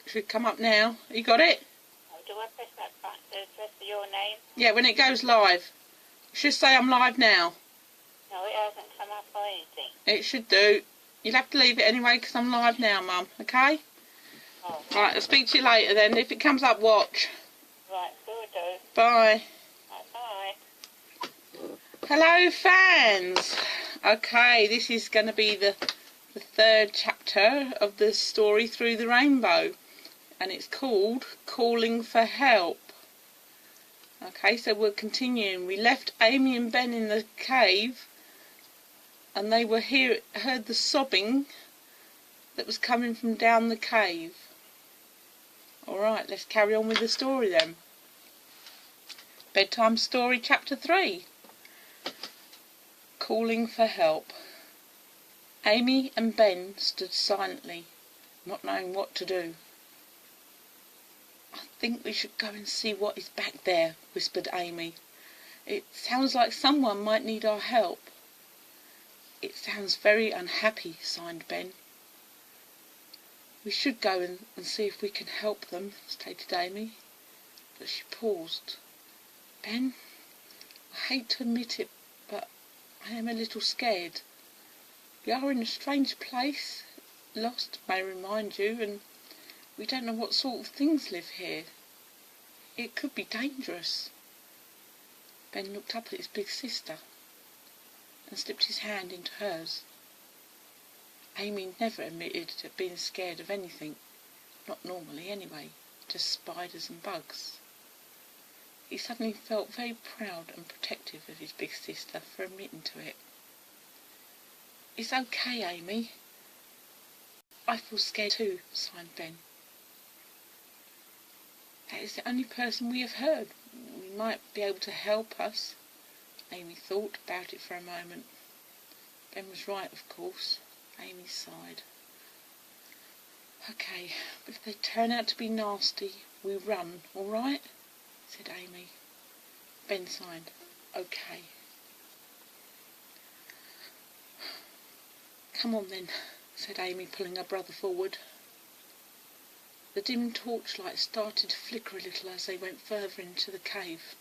Should come up now. You got it? Oh, do I press that button to press for your name? Yeah, when it goes live. It should say I'm live now. No, it hasn't come up or anything. It should do. You'll have to leave it anyway because I'm live now, Mum. Okay? Oh, Right, I'll speak to you later then. If it comes up, watch. right, will do. Bye. Right, bye. Hello, fans. Okay, this is going to be the third chapter of the story Through the Rainbow. And it's called Calling for Help. Okay, so we're continuing. We left Amy and Ben in the cave, and they were heard the sobbing that was coming from down the cave. Alright, let's carry on with the story then. Bedtime Story Chapter 3. Calling for Help. Amy and Ben stood silently, not knowing what to do. "I think we should go and see what is back there," whispered Amy. "It sounds like someone might need our help." "It sounds very unhappy," sighed Ben. "We should go and see if we can help them," stated Amy. But she paused. "Ben, I hate to admit it, but I am a little scared. We are in a strange place. Lost, may remind you, and we don't know what sort of things live here. It could be dangerous." Ben looked up at his big sister and slipped his hand into hers. Amy never admitted to being scared of anything, not normally anyway, just spiders and bugs. He suddenly felt very proud and protective of his big sister for admitting to it. "It's okay, Amy. I feel scared too," sighed Ben. "That is the only person we have heard. We might be able to help us." Amy thought about it for a moment. Ben was right, of course. Amy sighed. "Okay, but if they turn out to be nasty, we run, all right?" said Amy. Ben sighed. "Okay." "Come on then," said Amy, pulling her brother forward. The dim torchlight started to flicker a little as they went further into the cave.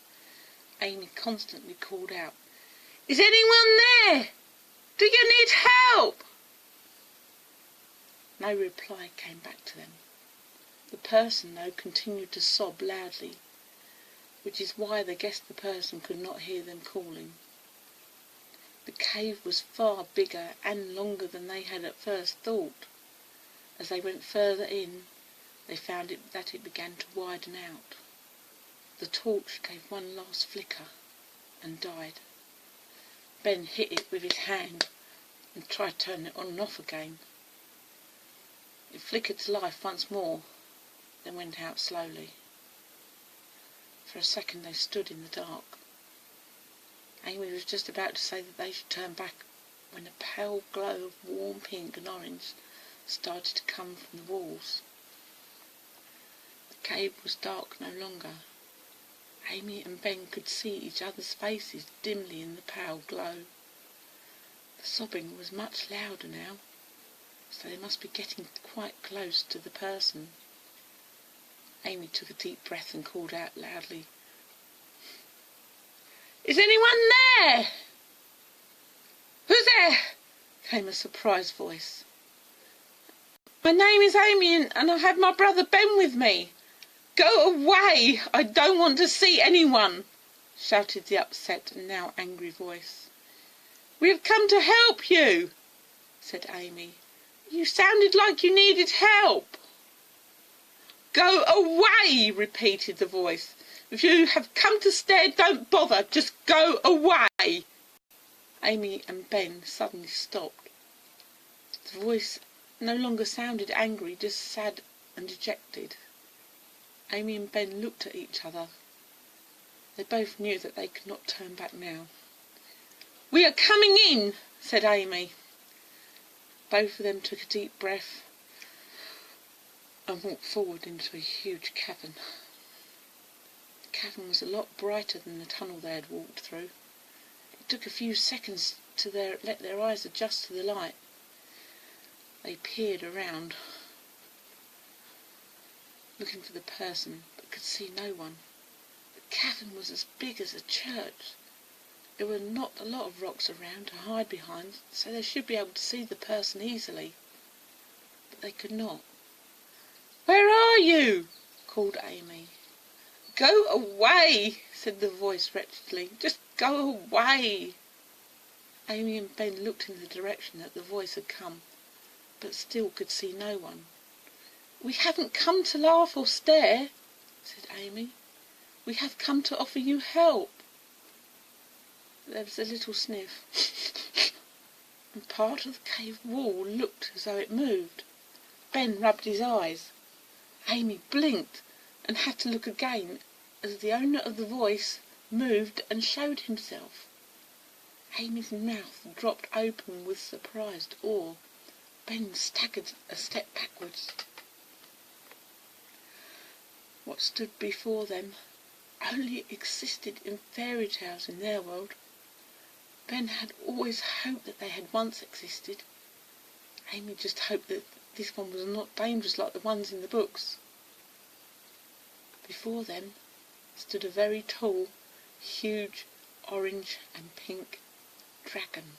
Amy constantly called out, "Is anyone there? Do you need help?" No reply came back to them. The person, though, continued to sob loudly, which is why they guessed the person could not hear them calling. The cave was far bigger and longer than they had at first thought. As they went further in, they found that it began to widen out. The torch gave one last flicker and died. Ben hit it with his hand and tried to turn it on and off again. It flickered to life once more, then went out slowly. For a second they stood in the dark. Amy was just about to say that they should turn back when a pale glow of warm pink and orange started to come from the walls. The cave was dark no longer. Amy and Ben could see each other's faces dimly in the pale glow. The sobbing was much louder now, so they must be getting quite close to the person. Amy took a deep breath and called out loudly, "Is anyone there?" "Who's there?" came a surprised voice. "My name is Amy and I have my brother Ben with me. Go away! I don't want to see anyone," shouted the upset and now angry voice. "We have come to help you," said Amy. "You sounded like you needed help." "Go away," repeated the voice. "If you have come to stare, don't bother. Just go away." Amy and Ben suddenly stopped. The voice no longer sounded angry, just sad and dejected. Amy and Ben looked at each other. They both knew that they could not turn back now. "We are coming in," said Amy. Both of them took a deep breath and walked forward into a huge cavern. The cavern was a lot brighter than the tunnel they had walked through. It took a few seconds to let their eyes adjust to the light. They peered around. looking for the person, but could see no one. The cavern was as big as a church. There were not a lot of rocks around to hide behind, so they should be able to see the person easily. But they could not. "Where are you?" called Amy. "Go away," said the voice wretchedly. "Just go away." Amy and Ben looked in the direction that the voice had come, but still could see no one. "We haven't come to laugh or stare," said Amy. "We have come to offer you help." There was a little sniff, and part of the cave wall looked as though it moved. Ben rubbed his eyes. Amy blinked and had to look again as the owner of the voice moved and showed himself. Amy's mouth dropped open with surprised awe. Ben staggered a step backwards. What stood before them only existed in fairy tales in their world. Ben had always hoped that they had once existed. Amy just hoped that this one was not dangerous like the ones in the books. Before them stood a very tall, huge, orange and pink dragon.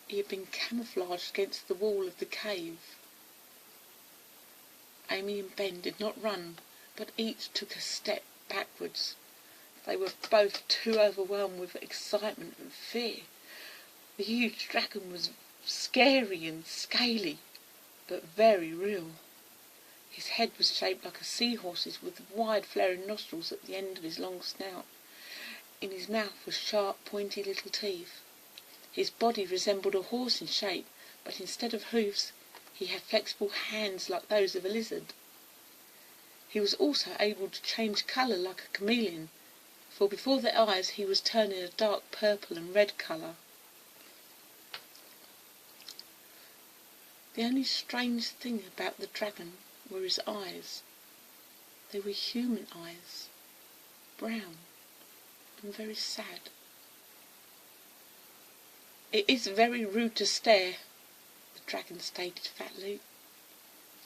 He had been camouflaged against the wall of the cave. Amy and Ben did not run, but each took a step backwards. They were both too overwhelmed with excitement and fear. The huge dragon was scary and scaly, but very real. His head was shaped like a seahorse's, with wide flaring nostrils at the end of his long snout. In his mouth were sharp, pointy little teeth. His body resembled a horse in shape, but instead of hoofs, he had flexible hands like those of a lizard. He was also able to change colour like a chameleon, for before their eyes he was turning a dark purple and red colour. The only strange thing about the dragon were his eyes. They were human eyes, brown and very sad. "It is very rude to stare," the dragon stated fatly.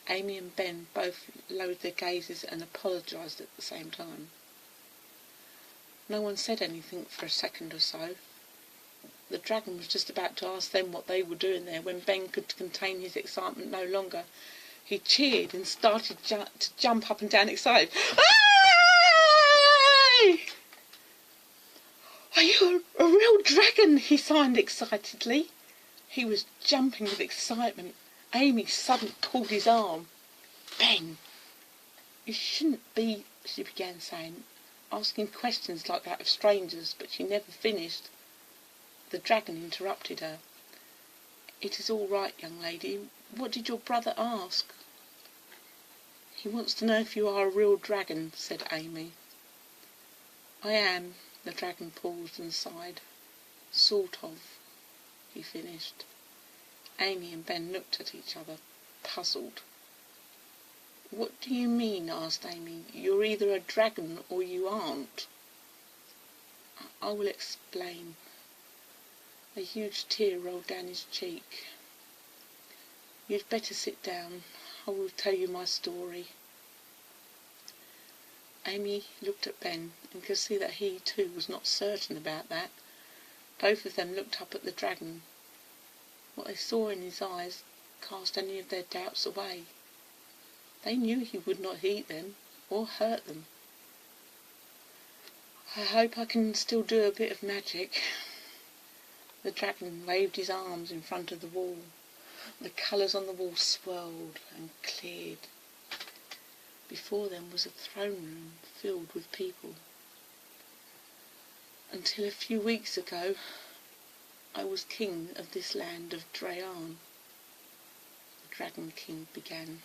Amy and Ben both lowered their gazes and apologised at the same time. No one said anything for a second or so. The dragon was just about to ask them what they were doing there when Ben could contain his excitement no longer. He cheered and started to jump up and down excited. "Aye! Are you a real dragon?" he signed excitedly. He was jumping with excitement. Amy suddenly pulled his arm. "Ben, you shouldn't be," she began saying, asking questions like that of strangers, but she never finished. The dragon interrupted her. "It is all right, young lady. What did your brother ask?" "He wants to know if you are a real dragon," said Amy. "I am." The dragon paused and sighed. "Sort of," he finished. Amy and Ben looked at each other, puzzled. "What do you mean?" asked Amy. "You're either a dragon or you aren't." "I will explain." A huge tear rolled down his cheek. "You'd better sit down. I will tell you my story." Amy looked at Ben and could see that he too was not certain about that. Both of them looked up at the dragon. What they saw in his eyes cast any of their doubts away. They knew he would not eat them or hurt them. "I hope I can still do a bit of magic." The dragon waved his arms in front of the wall. The colours on the wall swirled and cleared. Before them was a throne room filled with people. "Until a few weeks ago, I was king of this land of Drayan," the Dragon King began.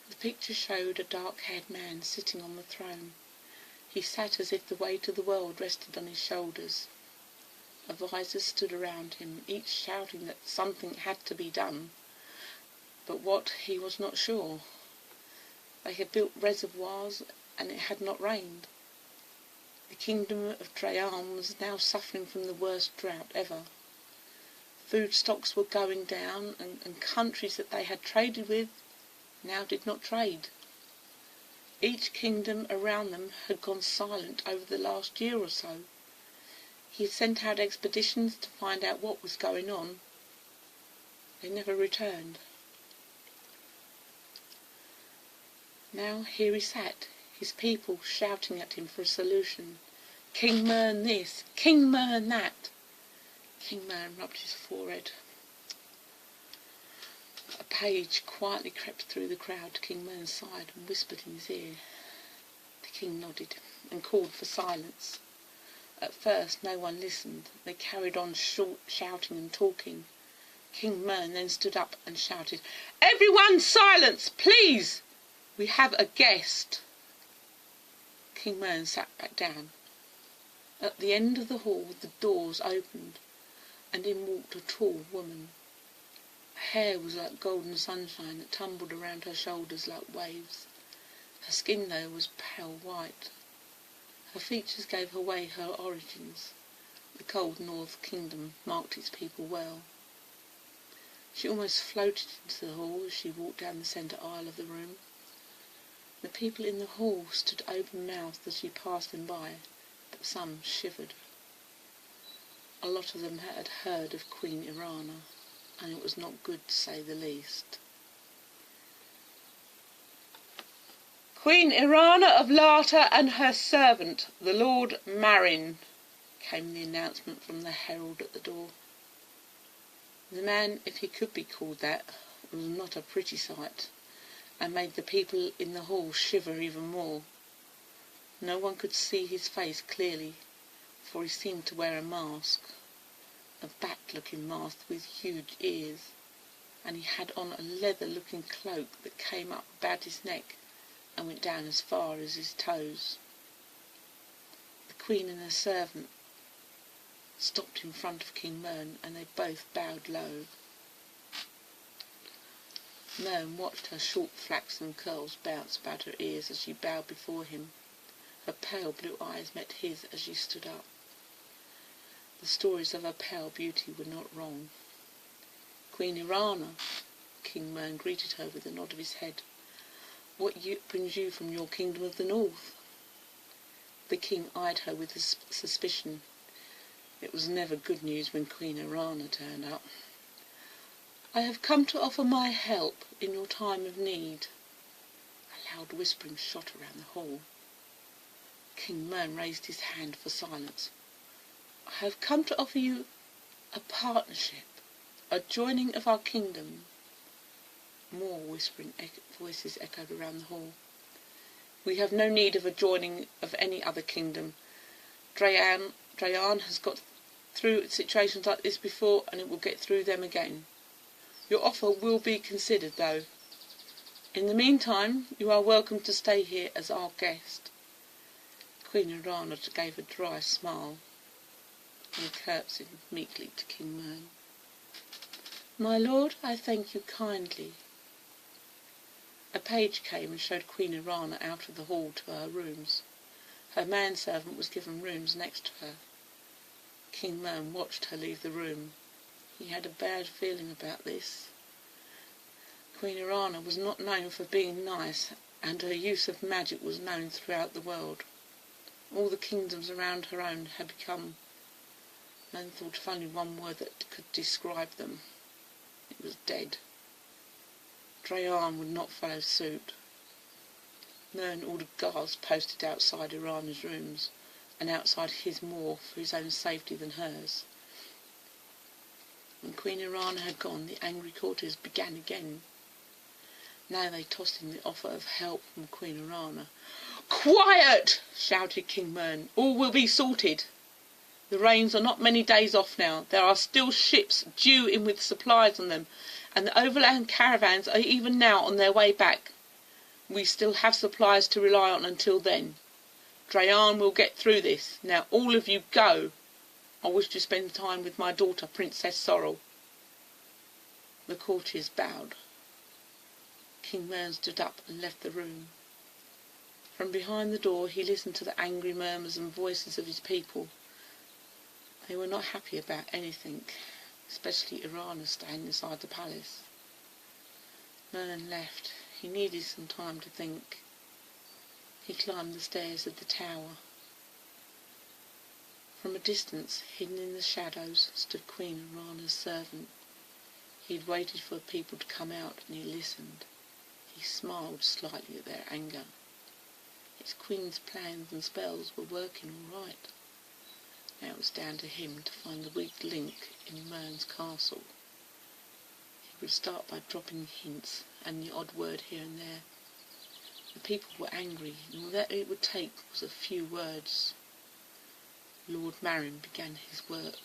The picture showed a dark-haired man sitting on the throne. He sat as if the weight of the world rested on his shoulders. Advisors stood around him, each shouting that something had to be done, but what he was not sure. They had built reservoirs and it had not rained. The kingdom of Drayan was now suffering from the worst drought ever. Food stocks were going down, and countries that they had traded with now did not trade. Each kingdom around them had gone silent over the last year or so. He had sent out expeditions to find out what was going on. They never returned. Now here he sat, his people shouting at him for a solution. King Mern this, King Mern that. King Mern rubbed his forehead. A page quietly crept through the crowd to King Mern's side and whispered in his ear. The king nodded and called for silence. At first no one listened. They carried on shouting and talking. King Mern then stood up and shouted, "Everyone silence, please! We have a guest." King Mern sat back down. At the end of the hall the doors opened, and in walked a tall woman. Her hair was like golden sunshine that tumbled around her shoulders like waves. Her skin, though, was pale white. Her features gave away her origins. The cold North Kingdom marked its people well. She almost floated into the hall as she walked down the centre aisle of the room. The people in the hall stood open-mouthed as she passed them by, but some shivered. A lot of them had heard of Queen Irana, and it was not good to say the least. "Queen Irana of Larta and her servant, the Lord Marin," came the announcement from the herald at the door. The man, if he could be called that, was not a pretty sight, and made the people in the hall shiver even more. No one could see his face clearly, for he seemed to wear a mask, a bat-looking mask with huge ears, and he had on a leather-looking cloak that came up about his neck and went down as far as his toes. The Queen and her servant stopped in front of King Mern, and they both bowed low. Mern watched her short flaxen curls bounce about her ears as she bowed before him. Her pale blue eyes met his as she stood up. The stories of her pale beauty were not wrong. "Queen Irana," King Mern greeted her with a nod of his head. "What brings you from your kingdom of the north?" The king eyed her with suspicion. It was never good news when Queen Irana turned up. "I have come to offer my help in your time of need." A loud whispering shot around the hall. King Mern raised his hand for silence. "I have come to offer you a partnership, a joining of our kingdom." More whispering voices echoed around the hall. "We have no need of a joining of any other kingdom. Drayan has got through situations like this before, and it will get through them again. Your offer will be considered, though. In the meantime, you are welcome to stay here as our guest." Queen Irana gave a dry smile and curtsied meekly to King Mern. "My lord, I thank you kindly." A page came and showed Queen Irana out of the hall to her rooms. Her manservant was given rooms next to her. King Mern watched her leave the room. He had a bad feeling about this. Queen Irana was not known for being nice, and her use of magic was known throughout the world. All the kingdoms around her own had become... Men thought of only one word that could describe them. It was dead. Drayan would not follow suit. Mern ordered guards posted outside Irana's rooms, and outside his more for his own safety than hers. When Queen Irana had gone, the angry courtiers began again. Now they tossed him the offer of help from Queen Irana. "Quiet!" shouted King Mern. "All will be sorted. The rains are not many days off now. There are still ships due in with supplies on them, and the overland caravans are even now on their way back. We still have supplies to rely on until then. Drayan will get through this. Now all of you go. I wish to spend time with my daughter, Princess Sorrel." The courtiers bowed. King Mern stood up and left the room. From behind the door he listened to the angry murmurs and voices of his people. They were not happy about anything, especially Irana staying inside the palace. Mern left. He needed some time to think. He climbed the stairs of the tower. From a distance, hidden in the shadows, stood Queen Irana's servant. He had waited for people to come out, and he listened. He smiled slightly at their anger. His queen's plans and spells were working all right. Now it was down to him to find the weak link in Mern's castle. He would start by dropping hints and the odd word here and there. The people were angry, and all that it would take was a few words. Lord Marin began his work.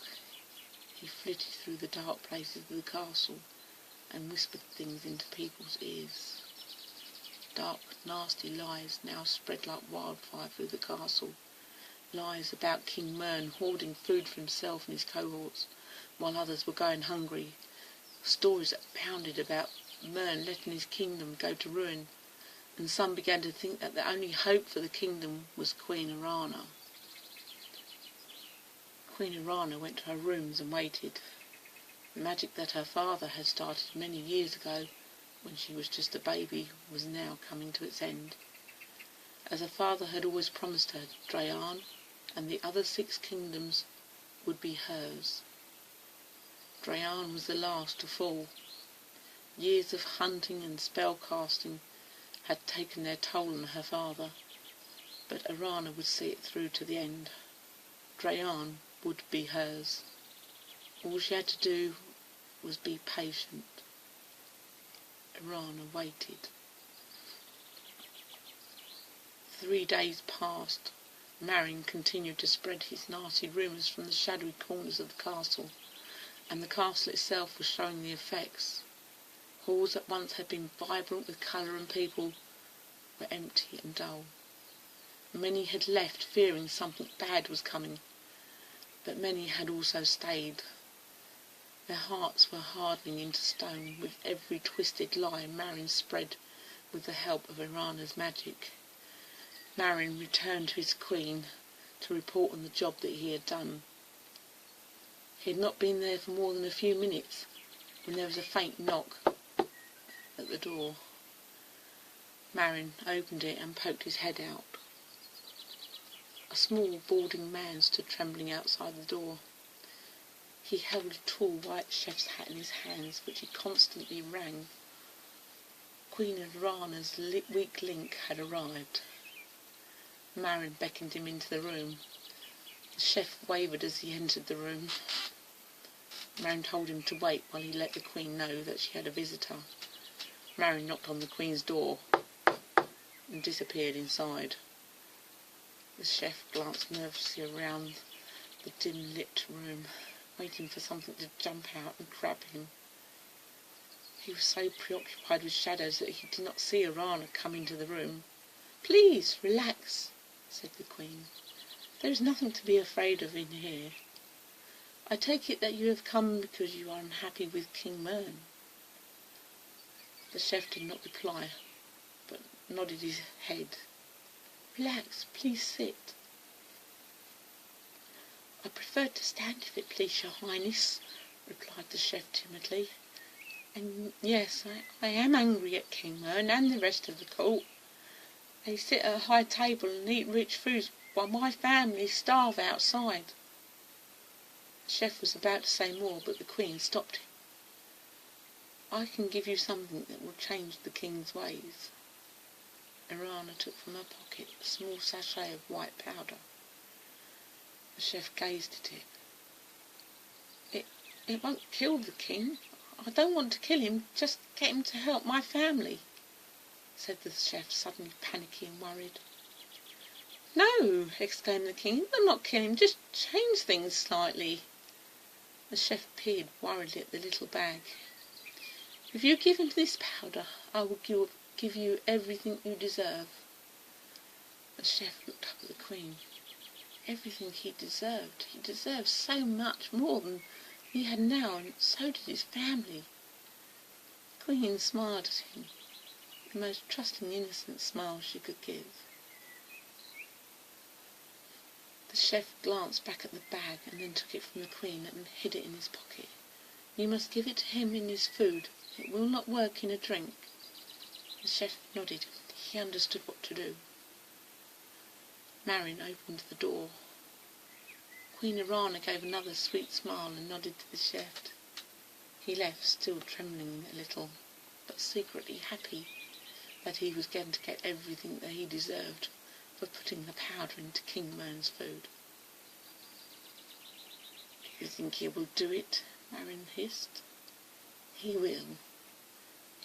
He flitted through the dark places of the castle and whispered things into people's ears. Dark, nasty lies now spread like wildfire through the castle. Lies about King Mern hoarding food for himself and his cohorts, while others were going hungry. Stories that bounded about Mern letting his kingdom go to ruin, and some began to think that the only hope for the kingdom was Queen Irana. Queen Irana went to her rooms and waited. The magic that her father had started many years ago, when she was just a baby, was now coming to its end. As her father had always promised her, Drayan and the other 6 kingdoms would be hers. Drayan was the last to fall. Years of hunting and spell casting had taken their toll on her father, but Irana would see it through to the end. Drayan would be hers. All she had to do was be patient. Irana waited. 3 days passed. Marin continued to spread his nasty rumours from the shadowy corners of the castle, and the castle itself was showing the effects. Halls that once had been vibrant with colour and people were empty and dull. Many had left fearing something bad was coming, but many had also stayed. Their hearts were hardening into stone with every twisted lie Marin spread with the help of Irana's magic. Marin returned to his queen to report on the job that he had done. He had not been there for more than a few minutes when there was a faint knock at the door. Marin opened it and poked his head out. A small, balding man stood trembling outside the door. He held a tall white chef's hat in his hands, which he constantly rang. Queen Irana's weak link had arrived. Marin beckoned him into the room. The chef wavered as he entered the room. Marin told him to wait while he let the queen know that she had a visitor. Marin knocked on the queen's door and disappeared inside. The chef glanced nervously around the dim-lit room, waiting for something to jump out and grab him. He was so preoccupied with shadows that he did not see Irana come into the room. "Please, relax," said the queen. "There is nothing to be afraid of in here. I take it that you have come because you are unhappy with King Mern." The chef did not reply, but nodded his head. "Relax, please sit." "I prefer to stand if it please your highness," replied the chef timidly. "And yes, I am angry at King Mern and the rest of the court. They sit at a high table and eat rich foods while my family starve outside." The chef was about to say more, but the queen stopped him. "I can give you something that will change the king's ways." Irana took from her pocket a small sachet of white powder. The chef gazed at it. It won't kill the king. I don't want to kill him, just get him to help my family," said the chef, suddenly panicky and worried. "No," exclaimed the king, "it will not kill him, just change things slightly." The chef peered worriedly at the little bag. "If you give him this powder, I will give you everything you deserve." The chef looked up at the queen. Everything he deserved. He deserved so much more than he had now, and so did his family. The queen smiled at him, the most trusting, innocent smile she could give. The chef glanced back at the bag and then took it from the queen and hid it in his pocket. "You must give it to him in his food. It will not work in a drink." The chef nodded. He understood what to do. Marion opened the door. Queen Irana gave another sweet smile and nodded to the chef. He left, still trembling a little, but secretly happy that he was going to get everything that he deserved for putting the powder into King Mern's food. "Do you think he will do it?" Marion hissed. "He will.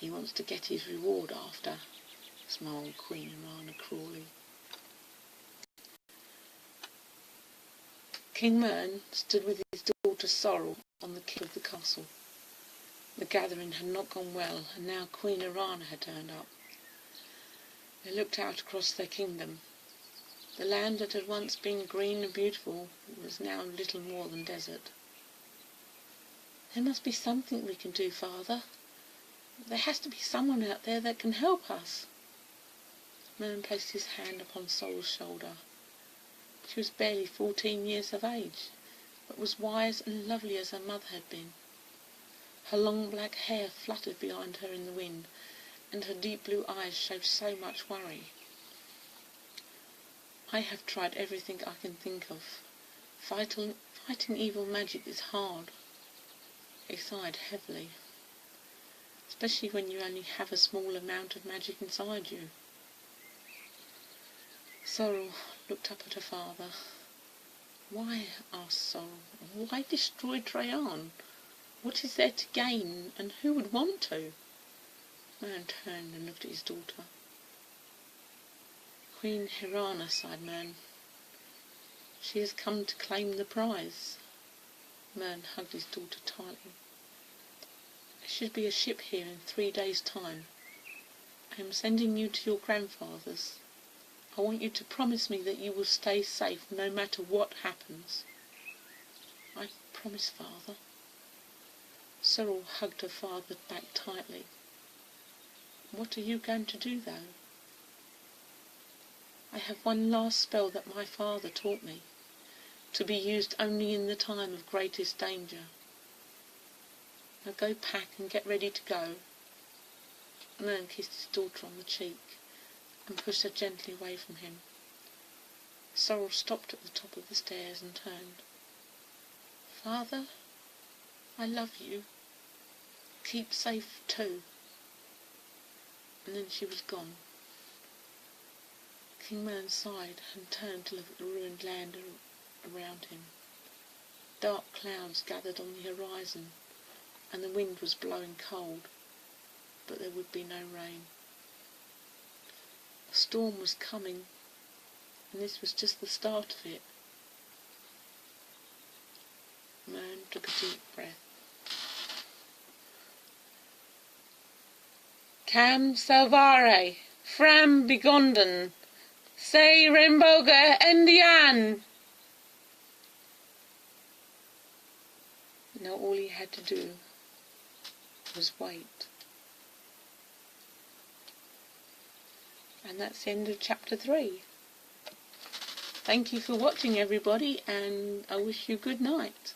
He wants to get his reward after," smiled Queen Irana cruelly. King Mern stood with his daughter Sorrel on the keep of the castle. The gathering had not gone well, and now Queen Irana had turned up. They looked out across their kingdom. The land that had once been green and beautiful was now little more than desert. "There must be something we can do, Father. There has to be someone out there that can help us." Mern placed his hand upon Sorrel's shoulder. She was barely 14 years of age, but was wise and lovely as her mother had been. Her long black hair fluttered behind her in the wind, and her deep blue eyes showed so much worry. "I have tried everything I can think of. Fighting evil magic is hard." He sighed heavily, especially when you only have a small amount of magic inside you. Sorrel looked up at her father. "Why?" asked Sorrel. "Why destroy Trajan? What is there to gain, and who would want to?" Mern turned and looked at his daughter. "Queen Irana," sighed Mern. "She has come to claim the prize." Mern hugged his daughter tightly. "There should be a ship here in 3 days' time. I am sending you to your grandfather's. I want you to promise me that you will stay safe no matter what happens." "I promise, Father." Sorrel hugged her father back tightly. "What are you going to do, though?" "I have one last spell that my father taught me, to be used only in the time of greatest danger. Now go pack and get ready to go." Mern kissed his daughter on the cheek and pushed her gently away from him. Sorrel stopped at the top of the stairs and turned. "Father, I love you. Keep safe too." And then she was gone. King Mern sighed and turned to look at the ruined land around him. Dark clouds gathered on the horizon, and the wind was blowing cold, but there would be no rain. A storm was coming, and this was just the start of it. Mern took a deep breath. "Cam salvare, fram begonden, se remboga endian." Now all he had to do was wait. And that's the end of chapter 3. Thank you for watching, everybody, and I wish you good night.